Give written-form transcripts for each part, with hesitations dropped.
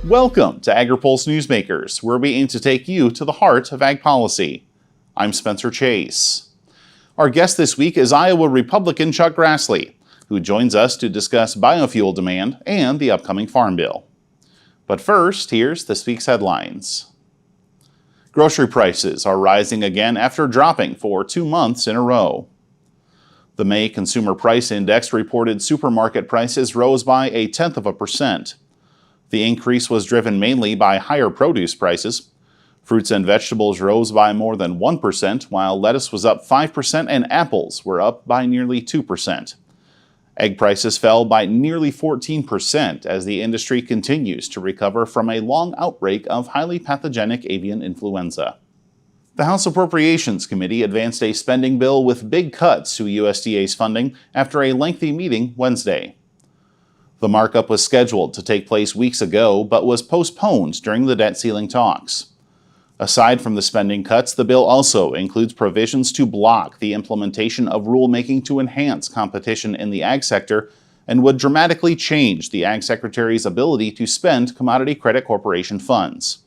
Welcome to Agri-Pulse Newsmakers, where we aim to take you to the heart of ag policy. I'm Spencer Chase. Our guest this week is Iowa Republican Chuck Grassley, who joins us to discuss biofuel demand and the upcoming Farm Bill. But first, here's this week's headlines. Grocery prices are rising again after dropping for 2 months in a row. The May Consumer Price Index reported supermarket prices rose by 0.1%. The increase was driven mainly by higher produce prices. Fruits and vegetables rose by more than 1%, while lettuce was up 5% and apples were up by nearly 2%. Egg prices fell by nearly 14% as the industry continues to recover from a long outbreak of highly pathogenic avian influenza. The House Appropriations Committee advanced a spending bill with big cuts to USDA's funding after a lengthy meeting Wednesday. The markup was scheduled to take place weeks ago, but was postponed during the debt ceiling talks. Aside from the spending cuts, the bill also includes provisions to block the implementation of rulemaking to enhance competition in the ag sector and would dramatically change the Ag Secretary's ability to spend Commodity Credit Corporation funds.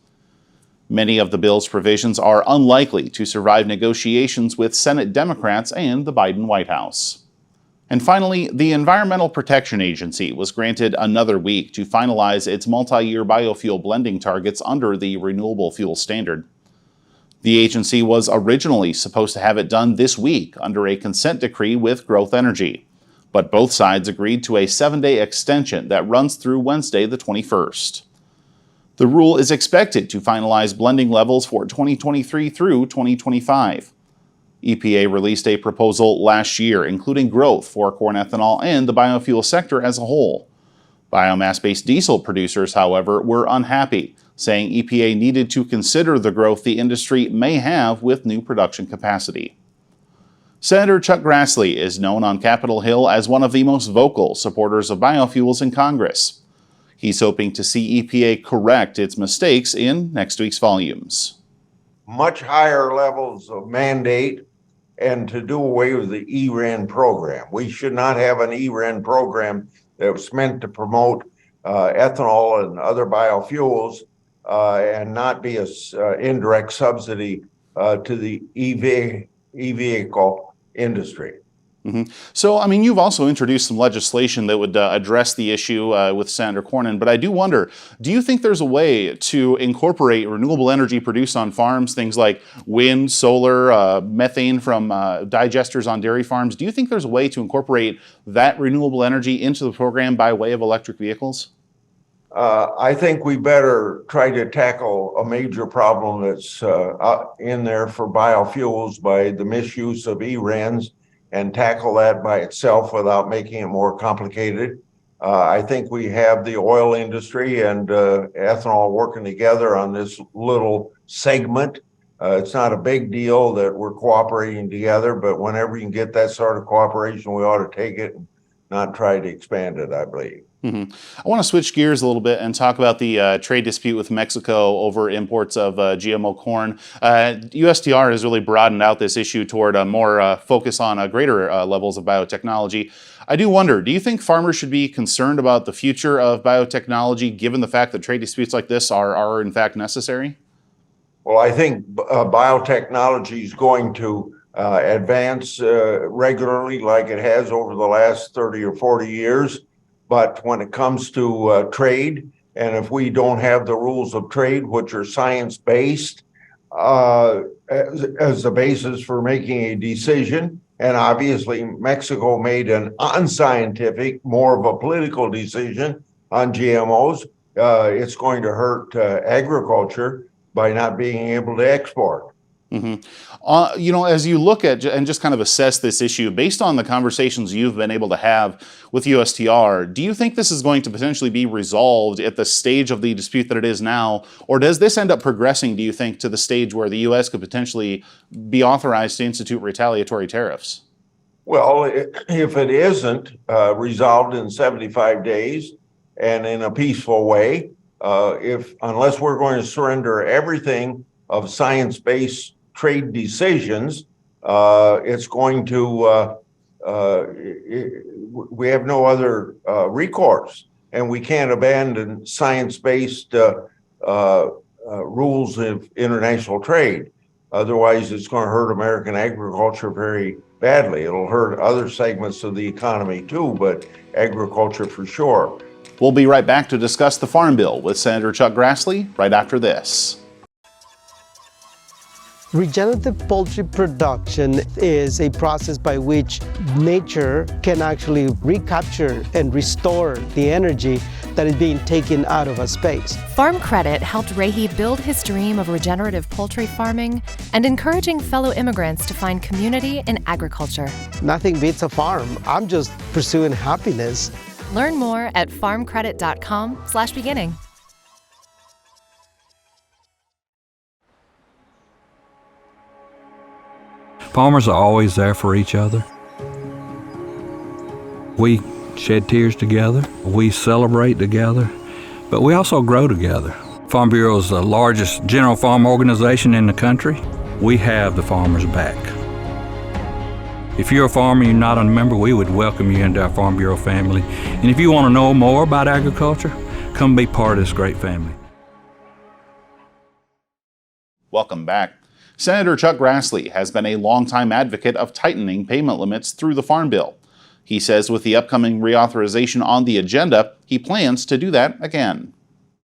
Many of the bill's provisions are unlikely to survive negotiations with Senate Democrats and the Biden White House. And finally, the Environmental Protection Agency was granted another week to finalize its multi-year biofuel blending targets under the Renewable Fuel Standard. The agency was originally supposed to have it done this week under a consent decree with Growth Energy, but both sides agreed to a 7-day extension that runs through Wednesday the 21st. The rule is expected to finalize blending levels for 2023 through 2025. EPA released a proposal last year, including growth for corn ethanol and the biofuel sector as a whole. Biomass-based diesel producers, however, were unhappy, saying EPA needed to consider the growth the industry may have with new production capacity. Senator Chuck Grassley is known on Capitol Hill as one of the most vocal supporters of biofuels in Congress. He's hoping to see EPA correct its mistakes in next week's volumes. Much higher levels of mandate and to do away with the ERIN program. We should not have an ERIN program that was meant to promote ethanol and other biofuels and not be an indirect subsidy to the e-vehicle industry. Mm-hmm. So, you've also introduced some legislation that would address the issue with Senator Cornyn, but I do wonder, do you think there's a way to incorporate renewable energy produced on farms, things like wind, solar, methane from digesters on dairy farms? Do you think there's a way to incorporate that renewable energy into the program by way of electric vehicles? I think we better try to tackle a major problem that's in there for biofuels by the misuse of ERINs and tackle that by itself without making it more complicated. I think we have the oil industry and ethanol working together on this little segment. It's not a big deal that we're cooperating together, but whenever you can get that sort of cooperation, we ought to take it and not try to expand it, I believe. Mm-hmm. I want to switch gears a little bit and talk about the trade dispute with Mexico over imports of GMO corn. USTR has really broadened out this issue toward a more focus on greater levels of biotechnology. I do wonder, do you think farmers should be concerned about the future of biotechnology given the fact that trade disputes like this are in fact necessary? Well, I think biotechnology is going to advance regularly like it has over the last 30 or 40 years. But when it comes to trade, and if we don't have the rules of trade, which are science-based, as the basis for making a decision, and obviously Mexico made an unscientific, more of a political decision on GMOs, it's going to hurt agriculture by not being able to export. Mm-hmm. As you look at and just kind of assess this issue, based on the conversations you've been able to have with USTR, do you think this is going to potentially be resolved at the stage of the dispute that it is now? Or does this end up progressing, do you think, to the stage where the U.S. could potentially be authorized to institute retaliatory tariffs? Well, if it isn't resolved in 75 days and in a peaceful way, unless we're going to surrender everything of science-based trade decisions, it's going to, we have no other recourse. and we can't abandon science-based rules of international trade. Otherwise, it's going to hurt American agriculture very badly. It'll hurt other segments of the economy too, but agriculture for sure. We'll be right back to discuss the Farm Bill with Senator Chuck Grassley right after this. Regenerative poultry production is a process by which nature can actually recapture and restore the energy that is being taken out of a space. Farm Credit helped Rahi build his dream of regenerative poultry farming and encouraging fellow immigrants to find community in agriculture. Nothing beats a farm. I'm just pursuing happiness. Learn more at farmcredit.com/beginning. Farmers are always there for each other. We shed tears together, we celebrate together, but we also grow together. Farm Bureau is the largest general farm organization in the country. We have the farmers' back. If you're a farmer and you're not a member, we would welcome you into our Farm Bureau family. And if you want to know more about agriculture, come be part of this great family. Welcome back. Senator Chuck Grassley has been a longtime advocate of tightening payment limits through the Farm Bill. He says with the upcoming reauthorization on the agenda, he plans to do that again.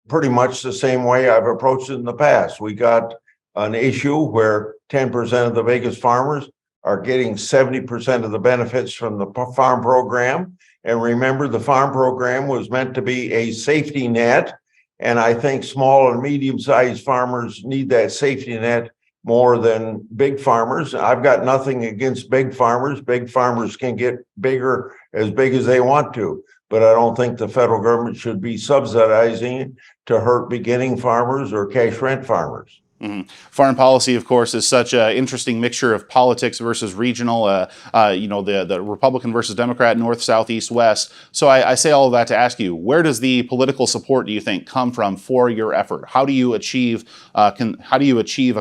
Pretty much the same way I've approached it in the past. We got an issue where 10% of the biggest farmers are getting 70% of the benefits from the farm program. And remember, the farm program was meant to be a safety net. And I think small and medium-sized farmers need that safety net more than big farmers. I've got nothing against big farmers. Big farmers can get bigger, as big as they want to. But I don't think the federal government should be subsidizing to hurt beginning farmers or cash rent farmers. Mm-hmm. Foreign policy, of course, is such an interesting mixture of politics versus regional, the Republican versus Democrat, North, South, East, West. So I say all of that to ask you, where does the political support, do you think, come from for your effort? How do you achieve a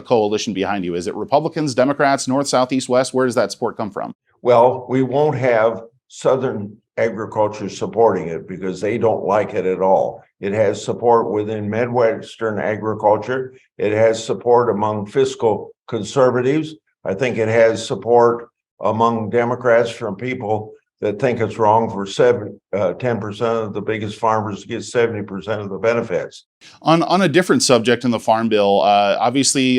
coalition behind you? Is it Republicans, Democrats, North, South, East, West? Where does that support come from? Well, we won't have Southern agriculture supporting it because they don't like it at all. It has support within Midwestern agriculture. It has support among fiscal conservatives. I think it has support among Democrats from people that think it's wrong for 10% of the biggest farmers to get 70% of the benefits. On a different subject in the Farm Bill, obviously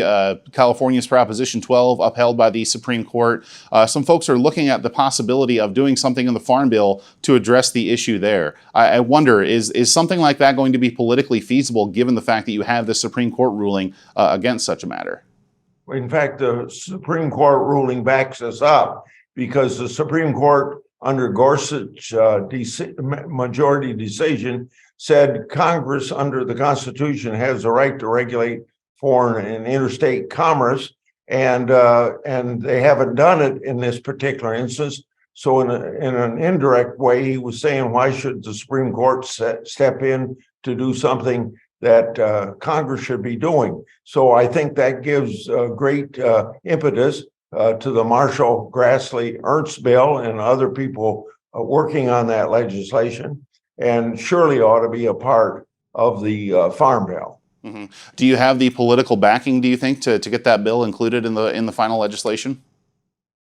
California's Proposition 12 upheld by the Supreme Court. Some folks are looking at the possibility of doing something in the Farm Bill to address the issue there. I wonder, is something like that going to be politically feasible given the fact that you have the Supreme Court ruling against such a matter? In fact, the Supreme Court ruling backs us up because the Supreme Court under Gorsuch majority decision said Congress under the Constitution has the right to regulate foreign and interstate commerce, and they haven't done it in this particular instance. So in an indirect way, he was saying, why should the Supreme Court step in to do something that Congress should be doing? So I think that gives great impetus to the Marshall, Grassley, Ernst bill and other people working on that legislation, and surely ought to be a part of the Farm Bill. Mm-hmm. Do you have the political backing, do you think, to get that bill included in the final legislation?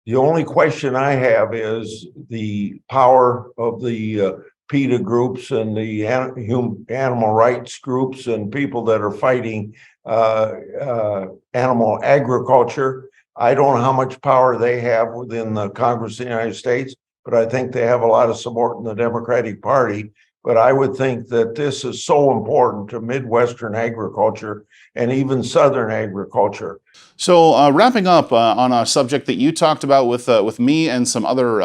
The only question I have is the power of the PETA groups and the animal rights groups and people that are fighting animal agriculture. I don't know how much power they have within the Congress of the United States, but I think they have a lot of support in the Democratic Party. But I would think that this is so important to Midwestern agriculture and even Southern agriculture. So wrapping up on a subject that you talked about with me and some other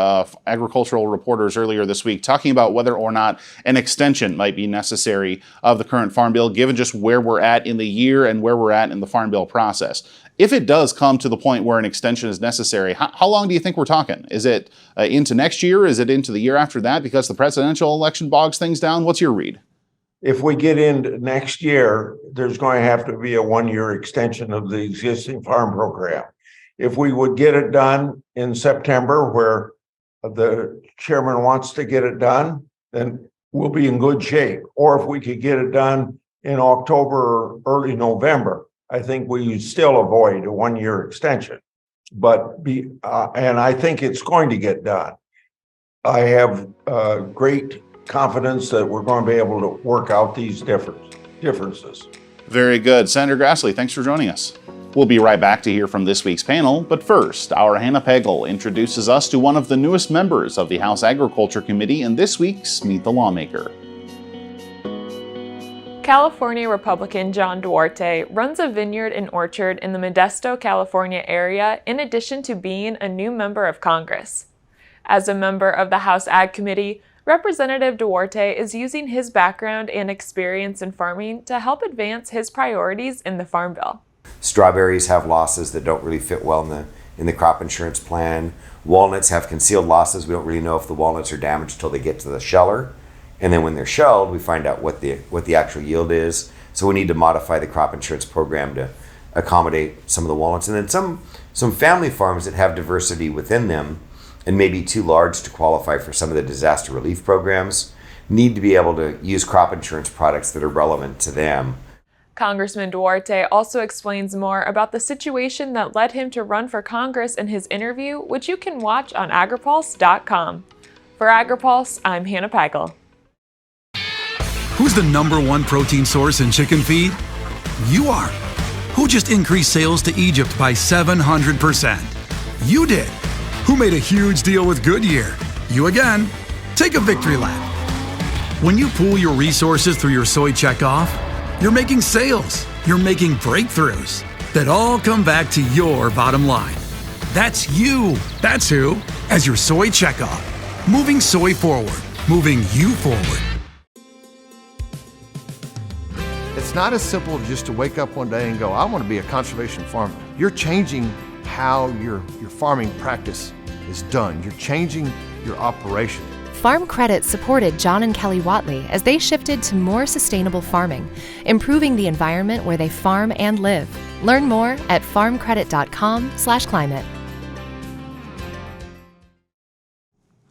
agricultural reporters earlier this week, talking about whether or not an extension might be necessary of the current Farm Bill, given just where we're at in the year and where we're at in the Farm Bill process. If it does come to the point where an extension is necessary, how long do you think we're talking? Is it into next year? Is it into the year after that because the presidential election bogs things down? What's your read? If we get into next year, there's going to have to be a one-year extension of the existing farm program. If we would get it done in September, where the chairman wants to get it done, then we'll be in good shape. Or if we could get it done in October or early November, I think we still avoid a 1-year extension. But and I think it's going to get done. I have great confidence that we're going to be able to work out these differences. Very good. Senator Grassley, thanks for joining us. We'll be right back to hear from this week's panel, but first, our Hannah Pagel introduces us to one of the newest members of the House Agriculture Committee in this week's Meet the Lawmaker. California Republican John Duarte runs a vineyard and orchard in the Modesto, California area, in addition to being a new member of Congress. As a member of the House Ag Committee, Representative Duarte is using his background and experience in farming to help advance his priorities in the Farm Bill. Strawberries have losses that don't really fit well in the crop insurance plan. Walnuts have concealed losses. We don't really know if the walnuts are damaged until they get to the sheller. And then when they're shelled, we find out what the actual yield is. So we need to modify the crop insurance program to accommodate some of the walnuts. And then some family farms that have diversity within them and may be too large to qualify for some of the disaster relief programs need to be able to use crop insurance products that are relevant to them. Congressman Duarte also explains more about the situation that led him to run for Congress in his interview, which you can watch on Agri-Pulse.com. For Agri-Pulse, I'm Hannah Pagel. Who's the #1 protein source in chicken feed? You are. Who just increased sales to Egypt by 700%? You did. Who made a huge deal with Goodyear? You again. Take a victory lap. When you pool your resources through your soy checkoff, you're making sales, you're making breakthroughs that all come back to your bottom line. That's you. That's who. As your soy checkoff. Moving soy forward. Moving you forward. It's not as simple just to wake up one day and go, I want to be a conservation farmer. You're changing how your farming practice is done. You're changing your operation. Farm Credit supported John and Kelly Watley as they shifted to more sustainable farming, improving the environment where they farm and live. Learn more at farmcredit.com/climate.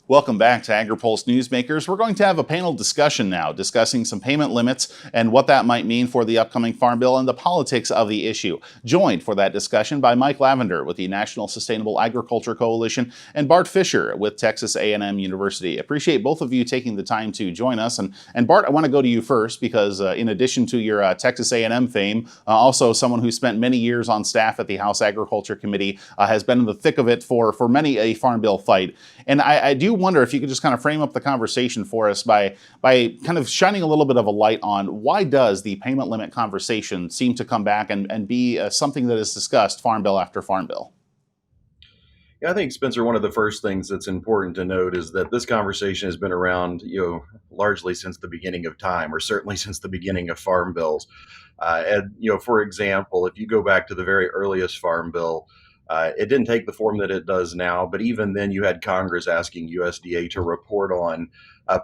Welcome back to Agri-Pulse Newsmakers. We're going to have a panel discussion now discussing some payment limits and what that might mean for the upcoming Farm Bill and the politics of the issue. Joined for that discussion by Mike Lavender with the National Sustainable Agriculture Coalition and Bart Fischer with Texas A&M University. Appreciate both of you taking the time to join us. And Bart, I want to go to you first because in addition to your Texas A&M fame, also someone who spent many years on staff at the House Agriculture Committee, has been in the thick of it for many a Farm Bill fight. And I do wonder if you could just kind of frame up the conversation for us by kind of shining a little bit of a light on why does the payment limit conversation seem to come back and be something that is discussed Farm Bill after Farm Bill? Yeah, I think, Spencer, one of the first things that's important to note is that this conversation has been around, largely since the beginning of time, or certainly since the beginning of farm bills. And, for example, if you go back to the very earliest farm bill, it didn't take the form that it does now, but even then you had Congress asking USDA to report on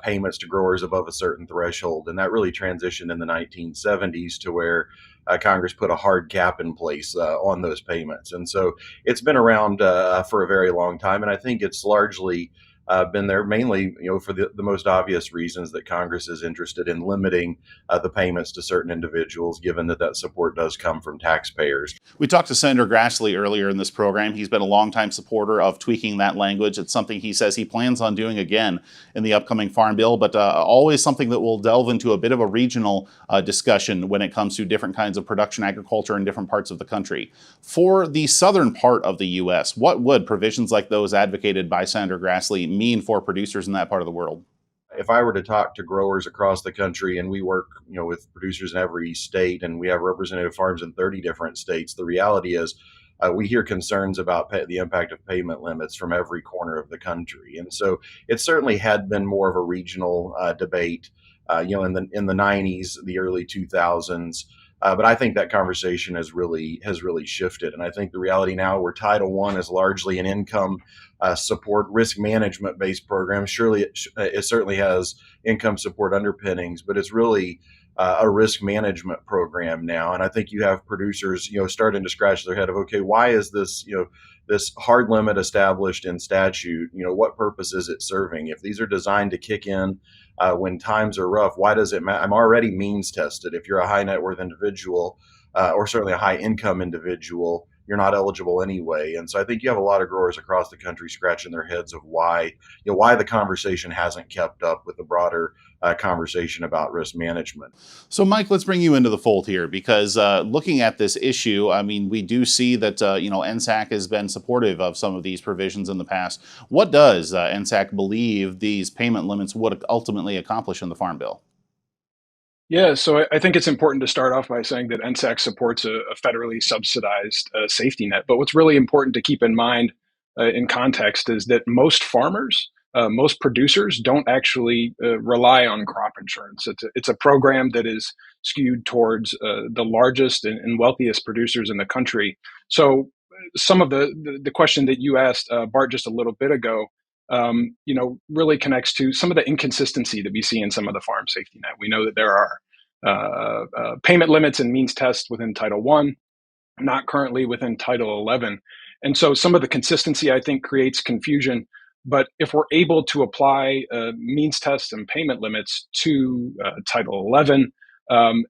payments to growers above a certain threshold. And that really transitioned in the 1970s to where Congress put a hard cap in place on those payments. And so it's been around for a very long time. And I think it's largely been there mainly, for the most obvious reasons that Congress is interested in limiting the payments to certain individuals, given that support does come from taxpayers. We talked to Senator Grassley earlier in this program. He's been a longtime supporter of tweaking that language. It's something he says he plans on doing again in the upcoming Farm Bill, but always something that will delve into a bit of a regional discussion when it comes to different kinds of production agriculture in different parts of the country. For the southern part of the U.S., what would provisions like those advocated by Senator Grassley mean for producers in that part of the world? If I were to talk to growers across the country, and we work, with producers in every state, and we have representative farms in 30 different states, the reality is we hear concerns about the impact of payment limits from every corner of the country. And so it certainly had been more of a regional debate, in the 90s, the early 2000s. But I think that conversation has really shifted. And I think the reality now where Title I is largely an income support risk management based program. Surely it certainly has income support underpinnings, but it's really a risk management program now. And I think you have producers, starting to scratch their head of, okay, why is this, this hard limit established in statute? What purpose is it serving? If these are designed to kick in when times are rough. Why does it matter? I'm already means tested. If you're a high net worth individual, or certainly a high income individual, you're not eligible anyway. And so I think you have a lot of growers across the country scratching their heads of why the conversation hasn't kept up with the broader conversation about risk management. So, Mike, let's bring you into the fold here, because looking at this issue, I mean, we do see that, NSAC has been supportive of some of these provisions in the past. What does NSAC believe these payment limits would ultimately accomplish in the Farm Bill? Yeah, so I think it's important to start off by saying that NSAC supports a federally subsidized safety net. But what's really important to keep in mind in context is that most farmers, most producers don't actually rely on crop insurance. It's a program that is skewed towards the largest and wealthiest producers in the country. So some of the question that you asked, Bart, just a little bit ago, really connects to some of the inconsistency that we see in some of the farm safety net. We know that there are payment limits and means tests within Title I, not currently within Title 11. And so some of the consistency, I think, creates confusion. But if we're able to apply means tests and payment limits to Title 11,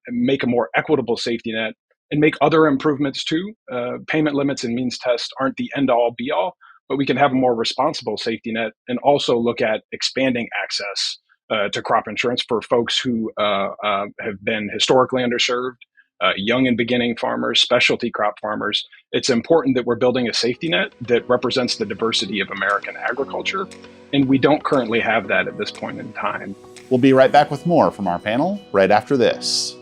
make a more equitable safety net, and make other improvements too, payment limits and means tests aren't the end-all, be-all, but we can have a more responsible safety net and also look at expanding access to crop insurance for folks who have been historically underserved, young and beginning farmers, specialty crop farmers. It's important that we're building a safety net that represents the diversity of American agriculture, and we don't currently have that at this point in time. We'll be right back with more from our panel right after this.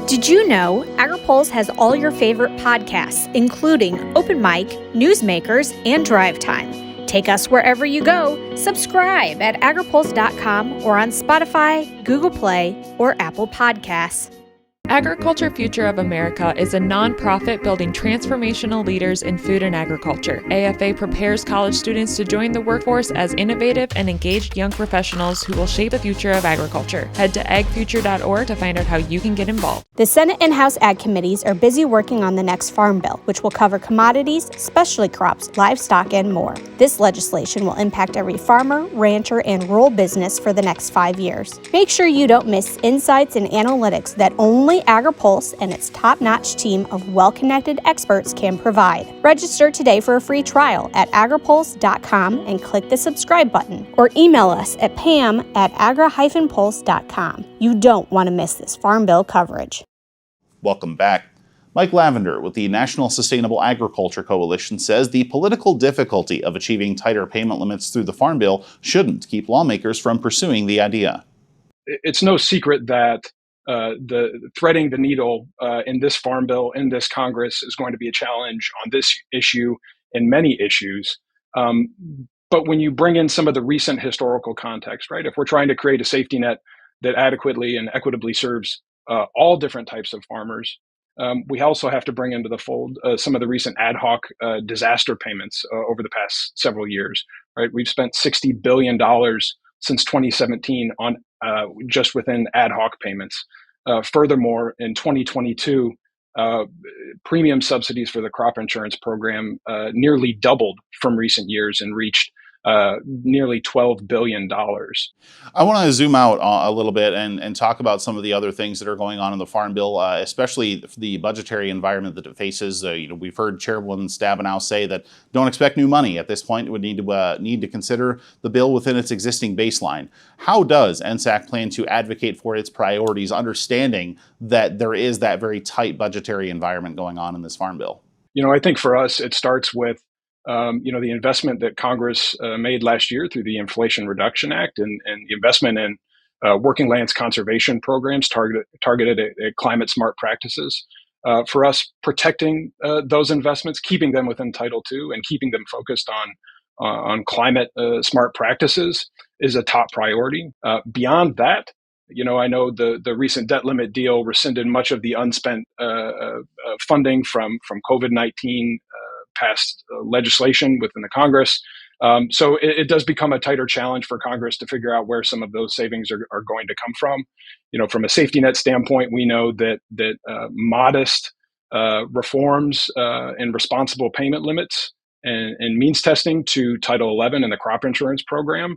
Did you know Agri-Pulse has all your favorite podcasts, including Open Mic, Newsmakers, and Drive Time? Take us wherever you go. Subscribe at agripulse.com or on Spotify, Google Play, or Apple Podcasts. Agriculture Future of America is a nonprofit building transformational leaders in food and agriculture. AFA prepares college students to join the workforce as innovative and engaged young professionals who will shape the future of agriculture. Head to agfuture.org to find out how you can get involved. The Senate and House Ag Committees are busy working on the next Farm Bill, which will cover commodities, specialty crops, livestock, and more. This legislation will impact every farmer, rancher, and rural business for the next 5 years. Make sure you don't miss insights and analytics that only Agri-Pulse and its top-notch team of well-connected experts can provide. Register today for a free trial at agripulse.com and click the subscribe button, or email us at pam@agri-pulse.com. You don't want to miss this Farm Bill coverage. Welcome back. Mike Lavender with the National Sustainable Agriculture Coalition says the political difficulty of achieving tighter payment limits through the Farm Bill shouldn't keep lawmakers from pursuing the idea. It's no secret that the threading the needle in this Farm Bill, in this Congress, is going to be a challenge on this issue and many issues. But when you bring in some of the recent historical context, right, if we're trying to create a safety net that adequately and equitably serves all different types of farmers, we also have to bring into the fold some of the recent ad hoc disaster payments over the past several years, right? We've spent $60 billion since 2017 on just within ad hoc payments. Furthermore, in 2022, premium subsidies for the crop insurance program nearly doubled from recent years and reached nearly $12 billion. I want to zoom out a little bit and talk about some of the other things that are going on in the Farm Bill, especially the budgetary environment that it faces. We've heard Chairwoman Stabenow say that don't expect new money at this point. It would need to consider the bill within its existing baseline. How does NSAC plan to advocate for its priorities, understanding that there is that very tight budgetary environment going on in this Farm Bill? I think for us, it starts with the investment that Congress made last year through the Inflation Reduction Act and the investment in working lands conservation programs targeted at climate smart practices. For us, protecting those investments, keeping them within Title II and keeping them focused on climate smart practices is a top priority. Beyond that, I know the recent debt limit deal rescinded much of the unspent funding from COVID-19 passed legislation within the Congress. So it does become a tighter challenge for Congress to figure out where some of those savings are going to come from. From a safety net standpoint, we know that modest reforms and responsible payment limits and means testing to Title 11 and the crop insurance program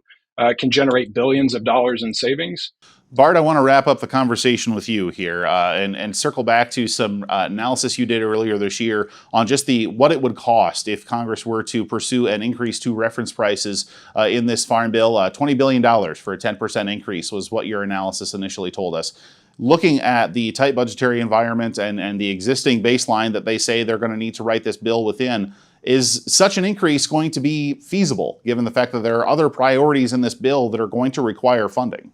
can generate billions of dollars in savings. Bart, I want to wrap up the conversation with you here and circle back to some analysis you did earlier this year on just what it would cost if Congress were to pursue an increase to reference prices in this farm bill. $20 billion for a 10% increase was what your analysis initially told us. Looking at the tight budgetary environment and the existing baseline that they say they're going to need to write this bill within, is such an increase going to be feasible, given the fact that there are other priorities in this bill that are going to require funding?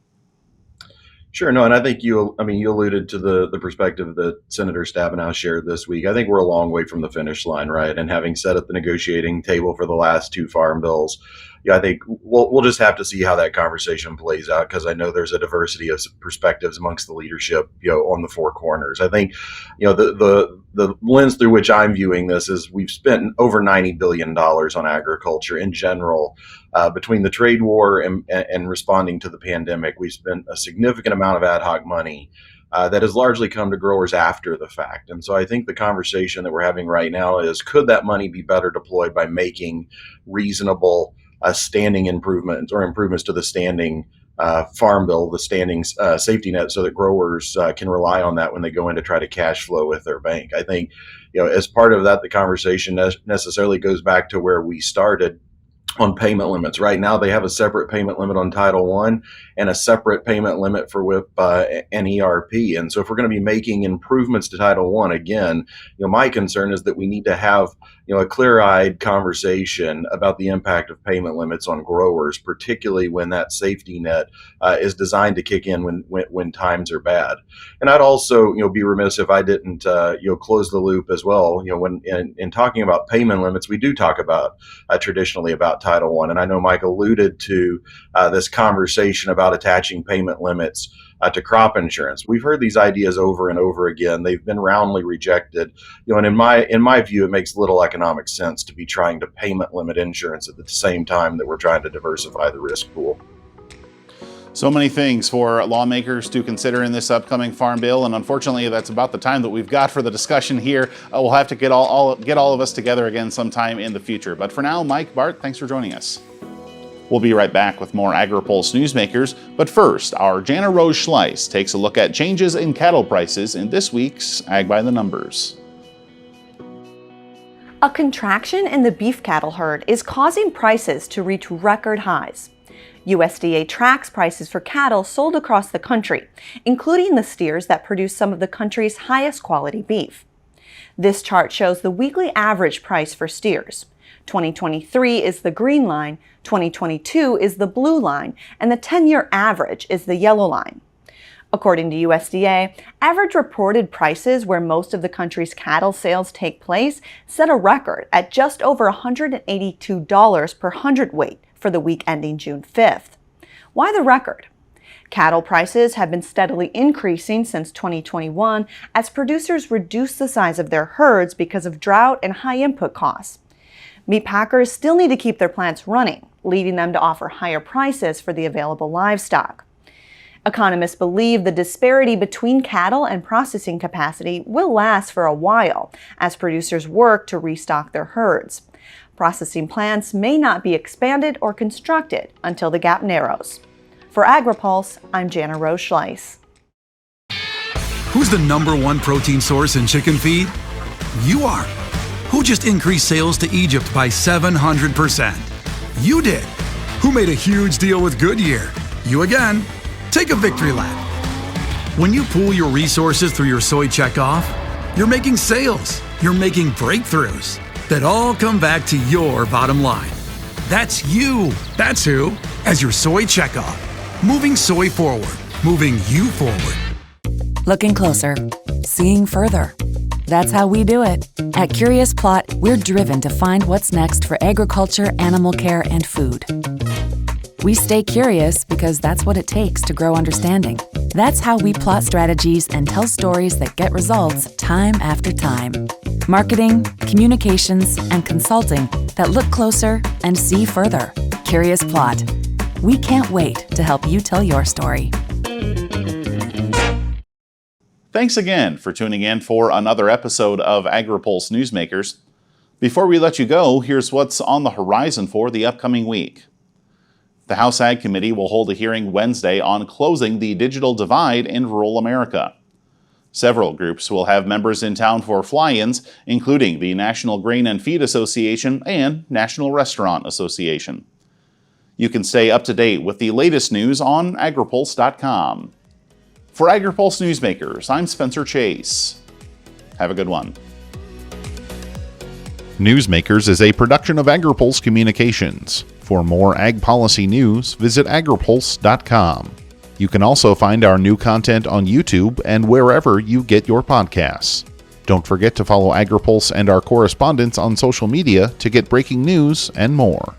Sure. No, and I think you alluded to the perspective that Senator Stabenow shared this week. I think we're a long way from the finish line, right? And having sat at the negotiating table for the last two farm bills, I think we'll just have to see how that conversation plays out, because I know there's a diversity of perspectives amongst the leadership, on the four corners. I think, the lens through which I'm viewing this is we've spent over $90 billion on agriculture in general. Between the trade war and responding to the pandemic, we spent a significant amount of ad hoc money that has largely come to growers after the fact. And so I think the conversation that we're having right now is, could that money be better deployed by making reasonable standing improvements or improvements to the standing farm bill, the standing safety net, so that growers can rely on that when they go in to try to cash flow with their bank. I think, as part of that, the conversation necessarily goes back to where we started on payment limits. Right now, they have a separate payment limit on Title I and a separate payment limit for WIP and ERP. And so if we're going to be making improvements to Title I, again, my concern is that we need to have a clear-eyed conversation about the impact of payment limits on growers, particularly when that safety net is designed to kick in when times are bad. And I'd also be remiss if I didn't close the loop as well. When in talking about payment limits, we do talk about traditionally about Title I, and I know Mike alluded to this conversation about attaching payment limits to crop insurance. We've heard these ideas over and over again. They've been roundly rejected. And in my view, it makes little economic sense to be trying to payment limit insurance at the same time that we're trying to diversify the risk pool. So many things for lawmakers to consider in this upcoming farm bill, and unfortunately, that's about the time that we've got for the discussion here. We'll have to get all of us together again sometime in the future. But for now, Mike, Bart, thanks for joining us. We'll be right back with more Agri-Pulse Newsmakers, but first, our Jana Rose Schleiss takes a look at changes in cattle prices in this week's Ag by the Numbers. A contraction in the beef cattle herd is causing prices to reach record highs. USDA tracks prices for cattle sold across the country, including the steers that produce some of the country's highest quality beef. This chart shows the weekly average price for steers. 2023 is the green line, 2022 is the blue line, and the 10-year average is the yellow line. According to USDA, average reported prices where most of the country's cattle sales take place set a record at just over $182 per hundredweight for the week ending June 5th. Why the record? Cattle prices have been steadily increasing since 2021 as producers reduce the size of their herds because of drought and high input costs. Meat packers still need to keep their plants running, leading them to offer higher prices for the available livestock. Economists believe the disparity between cattle and processing capacity will last for a while as producers work to restock their herds. Processing plants may not be expanded or constructed until the gap narrows. For Agri-Pulse, I'm Jana Rose Schleiss. Who's the #1 protein source in chicken feed? You are. Who just increased sales to Egypt by 700%? You did. Who made a huge deal with Goodyear? You again. Take a victory lap. When you pool your resources through your soy checkoff, you're making sales, you're making breakthroughs that all come back to your bottom line. That's you. That's who. As your soy checkoff. Moving soy forward. Moving you forward. Looking closer. Seeing further. That's how we do it. At Curious Plot, we're driven to find what's next for agriculture, animal care, and food. We stay curious because that's what it takes to grow understanding. That's how we plot strategies and tell stories that get results time after time. Marketing, communications, and consulting that look closer and see further. Curious Plot. We can't wait to help you tell your story. Thanks again for tuning in for another episode of Agri-Pulse Newsmakers. Before we let you go, here's what's on the horizon for the upcoming week. The House Ag Committee will hold a hearing Wednesday on closing the digital divide in rural America. Several groups will have members in town for fly-ins, including the National Grain and Feed Association and National Restaurant Association. You can stay up to date with the latest news on Agri-Pulse.com. For Agri-Pulse Newsmakers, I'm Spencer Chase. Have a good one. Newsmakers is a production of Agri-Pulse Communications. For more ag policy news, visit agripulse.com. You can also find our new content on YouTube and wherever you get your podcasts. Don't forget to follow Agri-Pulse and our correspondents on social media to get breaking news and more.